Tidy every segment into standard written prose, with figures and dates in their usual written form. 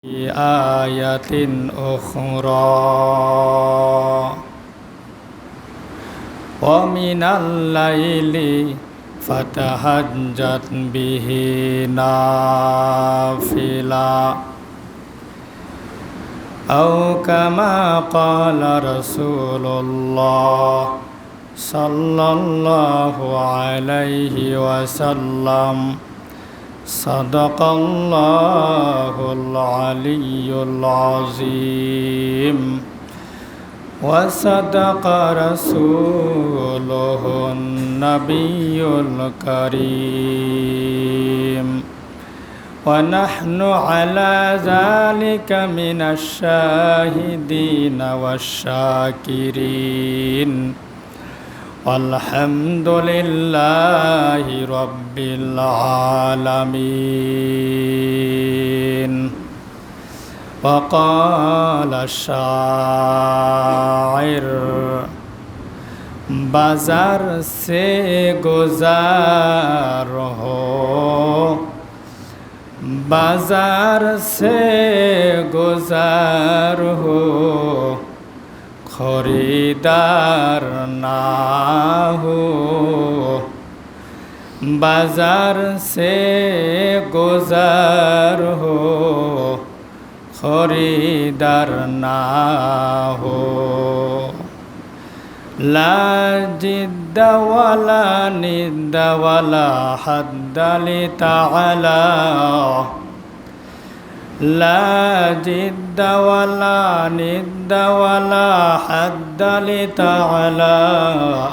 آية أخرى ومن الليل فتهجد به نافلة أو كما قال رسول الله صلى الله عليه وسلم صدق الله العلي العظيم وصدق رسوله النبي الكريم ونحن على ذلك من الشاهدين والشاكرين والحمد لله رب العالمين. وقال الشاعر बाजार से गुजार हो बाजार से गुजार हो खरीदार ना हो बाजार से गुजार हो खरीदार ना हो ला जिद्द वला निद्द वला हद्द लितअला ला जिद्द वला निद्द वला हद्द लितअला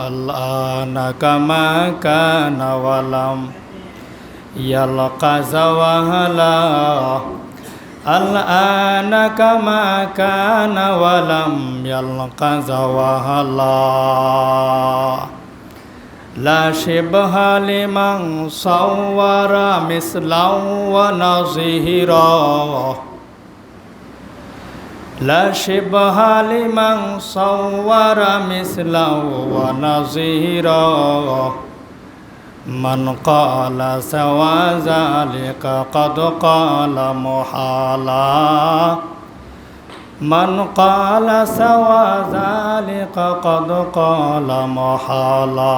अल-आन कमा कान वलम यल्का ज़वाला अल-आन कमा कान वलम यल्का ज़वाला ला शिबहा लिमन सव्वरा मिस्लन व नज़ीरा ला शिबहा लिमन सव्वरा मिस्लन व नज़ीरा मन क़ाल सवा ज़ालिका क़द क़ाल मुहाला मन क़ाल सवा ज़ालिका क़द क़ाल मुहाला।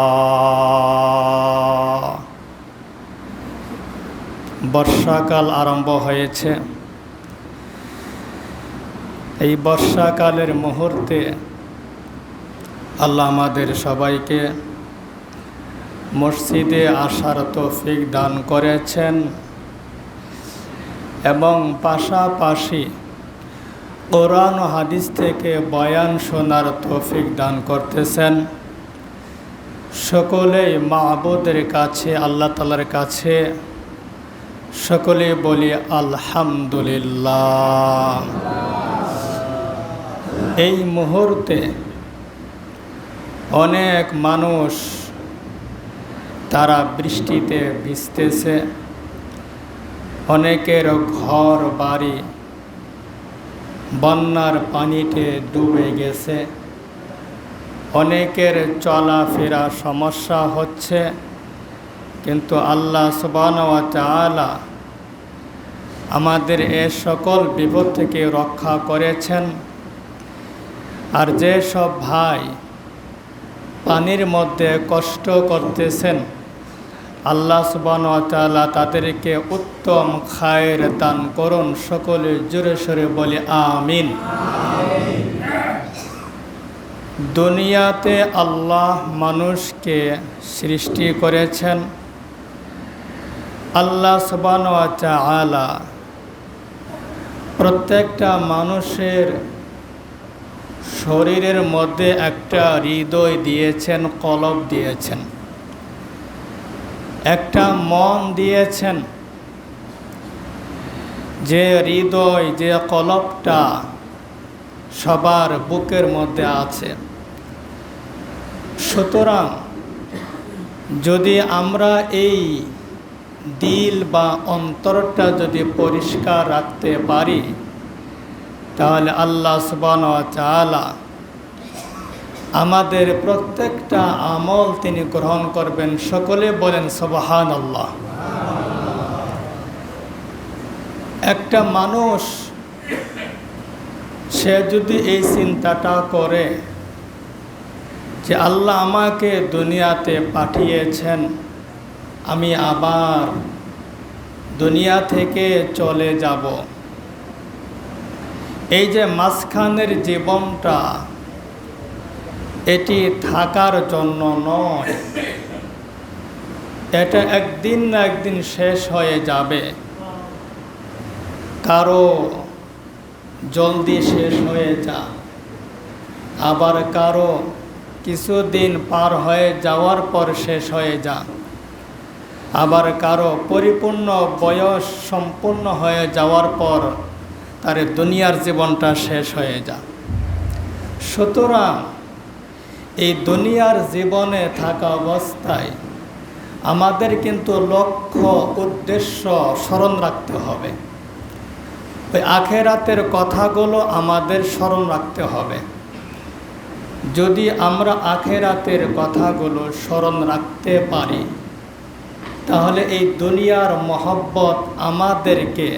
বর্ষাকাল আরম্ভ হয়েছে। এই বর্ষাকালের মুহূর্তে আল্লাহ আমাদের সবাইকে মসজিদে আসার তৌফিক দান করেছেন এবং পাশাপাশি কোরআন ও হাদিস থেকে বয়ান শোনার তৌফিক দান করতেছেন। সকলেই মাবুদের কাছে আল্লাহ তাআলার কাছে সকলে বলি আলহামদুলিল্লাহ। এই মুহূর্তে অনেক মানুষ তারা বৃষ্টিতে ভিজতেছে, অনেকের ঘর বাড়ি বন্যার পানিতে ডুবে গেছে, অনেকের চলাফেরা সমস্যা হচ্ছে, কিন্তু আল্লাহ সুবহানাহু ওয়া তাআলা আমাদের এ সকল বিপদ থেকে রক্ষা করেছেন। আর যে সব ভাই পানির মধ্যে কষ্ট করতেছেন আল্লাহ সুবহানাহু ওয়া তাআলা তাদেরকে উত্তম খায়ের দান করুন। সকলে জোরে সোরে বলি আমিন। দুনিয়াতে আল্লাহ মানুষকে সৃষ্টি করেছেন। আল্লাহ সুবহানাহু ওয়া তাআলা প্রত্যেকটা মানুষের শরীরের মধ্যে একটা হৃদয় দিয়েছেন, কলব দিয়েছেন, একটা মন দিয়েছেন। যে হৃদয় যে কলবটা সবার বুকের মধ্যে আছে। সুতরাং যদি আমরা এই দিল বা অন্তরটা যদি পরিষ্কার রাখতে পারি তাহলে আল্লাহ সুবহানাহু ওয়া তাআলা আমাদের প্রত্যেকটা আমল তিনি গ্রহণ করবেন। সকলে বলেন সুবহানাল্লাহ। একটা মানুষ সে যদি এই চিন্তাটা করে যে আল্লাহ আমাকে দুনিয়াতে পাঠিয়েছেন, আমি আবার দুনিয়া থেকে চলে যাব, এই যে মাঝখানের জীবনটা এটি থাকার জন্য নয়, এটা একদিন না একদিন শেষ হয়ে যাবে। কারো জলদি শেষ হয়ে যা, আবার কারো কিছুদিন পার হয়ে যাওয়ার পর শেষ হয়ে যা, আবার কারো পরিপূর্ণ বয়স সম্পূর্ণ হয়ে যাওয়ার পর তার দুনিয়ার জীবনটা শেষ হয়ে যা। সুতরাং এই দুনিয়ার জীবনে থাকা অবস্থায় আমাদের কিন্তু লক্ষ্য উদ্দেশ্য স্মরণ রাখতে হবে। ওই আখেরাতের কথাগুলো আমাদের স্মরণ রাখতে হবে। যদি আমরা আখেরাতের কথাগুলো স্মরণ রাখতে পারি, তাহলে এই দুনিয়ার মহব্বত আমাদেরকে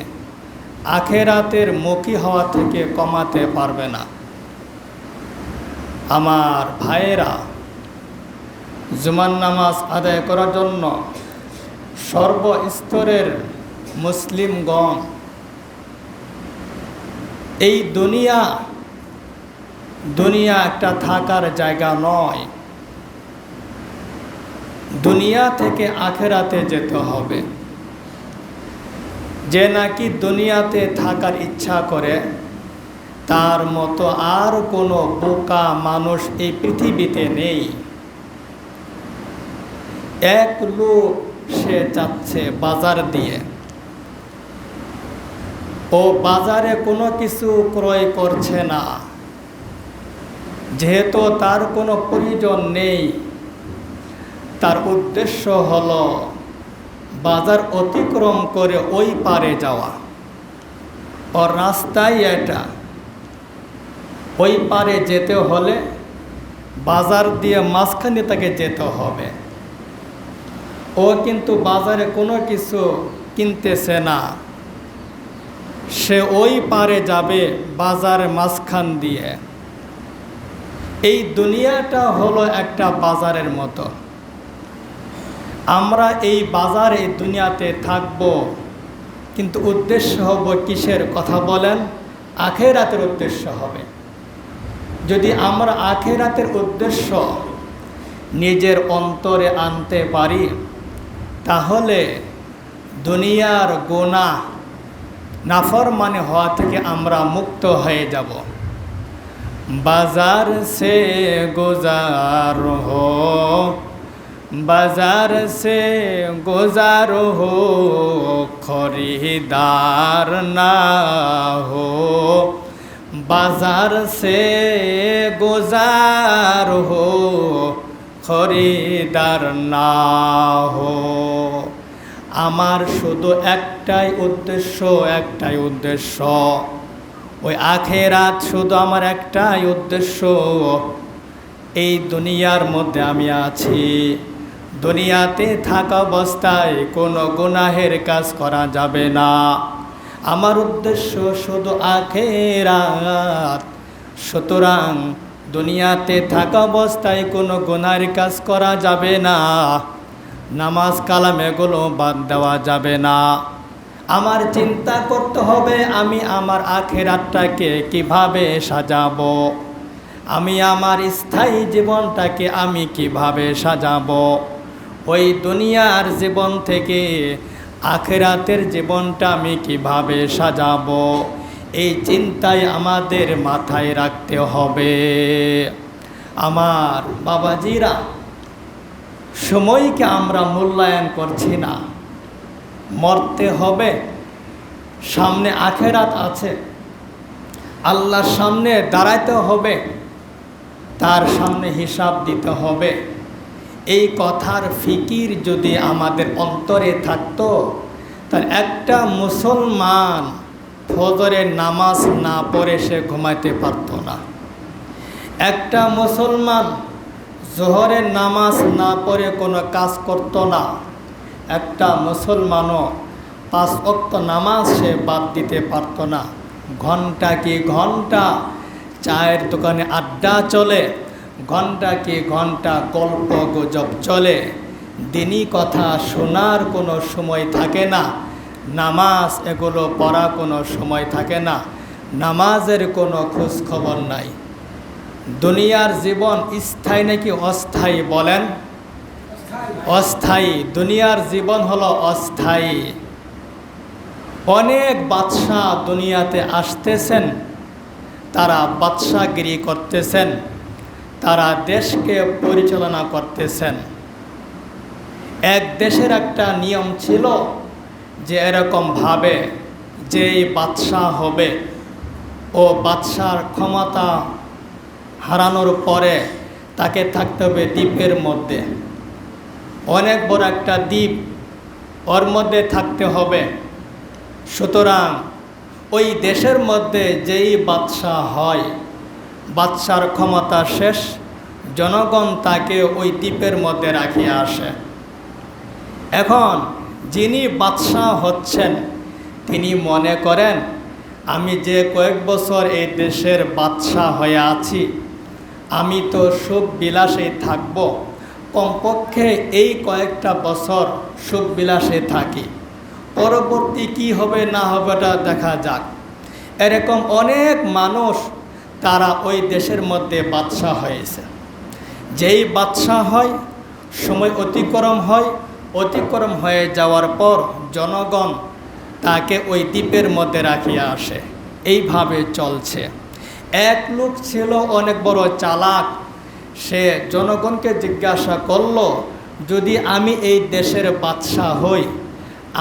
আখেরাতের মুখী হওয়া থেকে কমাতে পারবে না। আমার ভাইয়েরা, জুমার নামাজ আদায় করার জন্য সর্বস্তরের মুসলিমগণ, এই দুনিয়া একটা থাকার জায়গা নয়। দুনিয়া থেকে আখেরাতে যেতে হবে। যে নাকি দুনিয়াতে থাকার ইচ্ছা করে, তার মতো আর কোনো বোকা মানুষ এই পৃথিবীতে নেই। এক লোক সে যাচ্ছে বাজার দিয়ে, ও বাজারে কোনো কিছু ক্রয় করছে না, যেহেতু তার কোনো প্রয়োজন নেই। তার উদ্দেশ্য হলো বাজার অতিক্রম করে ওই পারে যাওয়া। ওর রাস্তায় এটা, ওই পারে যেতে হলে বাজার দিয়ে মাঝখানে তাকে যেতে হবে। ও কিন্তু বাজারে কোনো কিছু কিনতেছে না, সে ওই পারে যাবে বাজারের মাঝখান দিয়ে। এই দুনিয়াটা হলো একটা বাজারের মতো। আমরা এই বাজারে এই দুনিয়াতে থাকব, কিন্তু উদ্দেশ্য হবে কিসের কথা বলেন? আখেরাতের উদ্দেশ্য হবে। যদি আমরা আখেরাতের উদ্দেশ্য নিজের অন্তরে আনতে পারি, তাহলে দুনিয়ার গুনাহ নাফরমানি হওয়া থেকে আমরা মুক্ত হয়ে যাব। বাজার সে গুজার হো, বাজার সে গুজার হো, খরিদার না হো। বাজার সে গুজার হো, খরিদার না হো। আমার শুধু একটাই উদ্দেশ্য, ওই আখেরাত শুধু আমার একটাই উদ্দেশ্য। এই দুনিয়ার মধ্যে আমি আছি, দুনিয়াতে থাকা অবস্থায় কোনো গুনাহের কাজ করা যাবে না। আমার উদ্দেশ্য শুধু আখেরাত। সুতরাং দুনিয়াতে থাকা অবস্থায় কোনো গুনাহের কাজ করা যাবে না। নামাজ কালাম এগুলো বাদ দেওয়া যাবে না। আমার চিন্তা করতে হবে আমি আমার আখেরাতটাকে কিভাবে সাজাবো, আমি আমার স্থায়ী জীবনটাকে আমি কিভাবে সাজাবো। ওই দুনিয়ার জীবন থেকে আখেরাতের জীবনটা আমি কিভাবে সাজাবো, এই চিন্তায় আমাদের মাথায় রাখতে হবে। আমার বাবাজিরা, সময়কে আমরা মূল্যায়ন করছি না। মরতে হবে, সামনে আখেরাত আছে, আল্লাহর সামনে দাঁড়াইতে হবে, তার সামনে হিসাব দিতে হবে। এই কথার ফিকির যদি আমাদের অন্তরে থাকতো, তার একটা মুসলমান ফজরের নামাজ না পড়ে সে ঘুমাইতে পারত না। একটা মুসলমান জোহরের নামাজ না পড়ে কোনো কাজ করত না। একটা মুসলমানও 5 ওয়াক্ত নামাজ সে বাদ দিতে পারত না। ঘন্টা কি ঘন্টা চায়ের দোকানে আড্ডা চলে, ঘন্টা কি ঘন্টা গল্প গুজব চলে। দিনই কথা শোনার কোনো সময় থাকে না, নামাজ এগুলো পড়া কোনো সময় থাকে না, নামাজের কোনো খোঁজ খবর নাই। দুনিয়ার জীবন স্থায়ী নাকি অস্থায়ী বলেন? অস্থায়ী। দুনিয়ার জীবন হলো অস্থায়ী। অনেক বাদশাহ দুনিয়াতে আসতেছেন, তারা বাদশাগিরি করতেছেন, তারা দেশকে পরিচালনা করতেছেন। এক দেশের একটা নিয়ম ছিল যে এরকমভাবে যেই বাদশাহ হবে ও বাদশার ক্ষমতা হারানোর পরে তাকে থাকতে হবে দ্বীপের মধ্যে। অনেক বড় একটা দ্বীপ, ওর মধ্যে থাকতে হবে। সুতরাং ওই দেশের মধ্যে যেই বাদশাহ হয়, বাদশার ক্ষমতা শেষ, জনগণ তাকে ওই দ্বীপের মধ্যে রাখিয়া আসে। এখন যিনি বাদশাহ হচ্ছেন তিনি মনে করেন আমি যে কয়েক বছর এই দেশের বাদশাহ হয়ে আছি, আমি তো সুখ বিলাসে থাকব, কমপক্ষে এই কয়েকটা বছর সুখ বিলাসে থাকি, পরবর্তী কি হবে না হবেটা দেখা যাক। এরকম অনেক মানুষ তারা ওই দেশের মধ্যে বাদশাহ হয়েছে। যেই বাদশাহ হয়, সময় অতিক্রম হয়ে যাওয়ার পর জনগণ তাকে ওই দ্বীপের মধ্যে রাখিয়া আসে। এইভাবে চলছে। এক লোক ছিল অনেক বড় চালাক, সে জনগণকে জিজ্ঞাসা করল, যদি আমি এই দেশের বাদশাহ হই,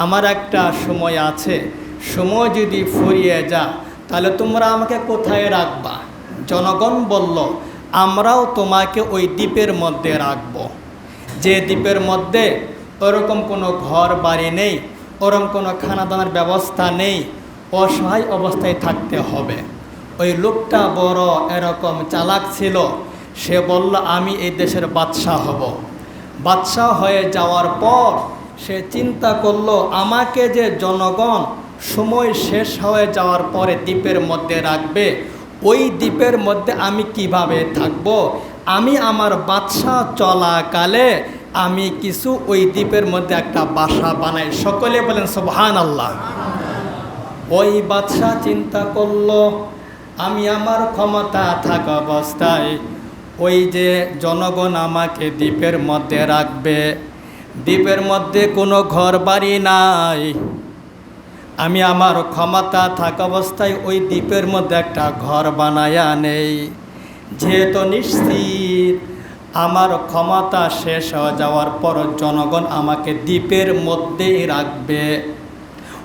আমার একটা সময় আছে, সময় যদি ফুরিয়ে যা তাহলে তোমরা আমাকে কোথায় রাখবা? জনগণ বলল, আমরাও তোমাকে ওই দ্বীপের মধ্যে রাখব, যে দ্বীপের মধ্যে ওরকম কোনো ঘর বাড়ি নেই, ওরকম কোনো খানা দানার ব্যবস্থা নেই, অসহায় অবস্থায় থাকতে হবে। ওই লোকটা বড় এরকম চালাক ছিল, সে বলল আমি এই দেশের বাদশাহ হব। বাদশাহ হয়ে যাওয়ার পর সে চিন্তা করলো, আমাকে যে জনগণ সময় শেষ হয়ে যাওয়ার পরে দ্বীপের মধ্যে রাখবে, ওই দ্বীপের মধ্যে আমি কিভাবে থাকব? আমি আমার বাদশাহ চলাকালে আমি কিছু ওই দ্বীপের মধ্যে একটা বাসা বানাই। সকলে বলেন সুবহানাল্লাহ। ওই বাদশাহ চিন্তা করলো, আমি আমার ক্ষমতা থাকা অবস্থায় ওই যে জনগণ আমাকে দ্বীপের মধ্যে রাখবে, দ্বীপের মধ্যে কোনো ঘর বাড়ি নাই, আমি আমার ক্ষমতা থাকা অবস্থায় ওই দ্বীপের মধ্যে একটা ঘর বানায়া নেই। যেহেতু নিশ্চিত আমার ক্ষমতা শেষ হয়ে যাওয়ার পর জনগণ আমাকে দ্বীপের মধ্যেই রাখবে।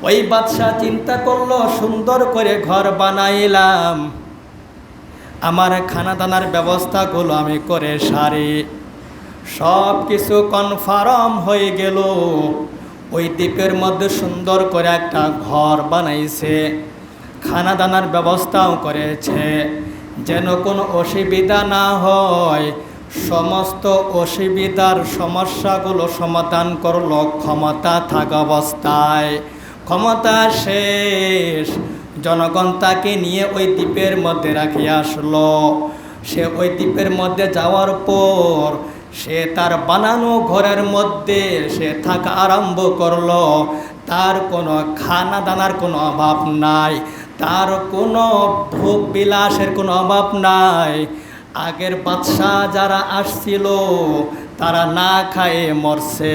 ওই বাদশাহ চিন্তা করলো, সুন্দর করে ঘর বানাইলাম, আমার খানা দানার ব্যবস্থাগুলো আমি করে সারি, সব কিছু কনফার্ম হয়ে গেল। ওই দ্বীপের মধ্যে সুন্দর করে একটা ঘর বানাইছে, খানা দানার ব্যবস্থাও করেছে, যেন কোনো অসুবিধা না হয়। সমস্ত অসুবিধার সমস্যাগুলো সমাধান করলো ক্ষমতা থাকা অবস্থায়। ক্ষমতা শেষ, জনগণ তাকে নিয়ে ওই দ্বীপের মধ্যে রাখিয়া আসলো। সে ওই দ্বীপের মধ্যে যাওয়ার পর সে তার বানানো ঘরের মধ্যে সে থাকা আরম্ভ করলো। তার কোনো খানা দানার কোনো অভাব নাই, তার কোনো ভোগ বিলাসের কোনো অভাব নাই। আগের বাদশাহ যারা আসছিল তারা না খায়ে মরছে।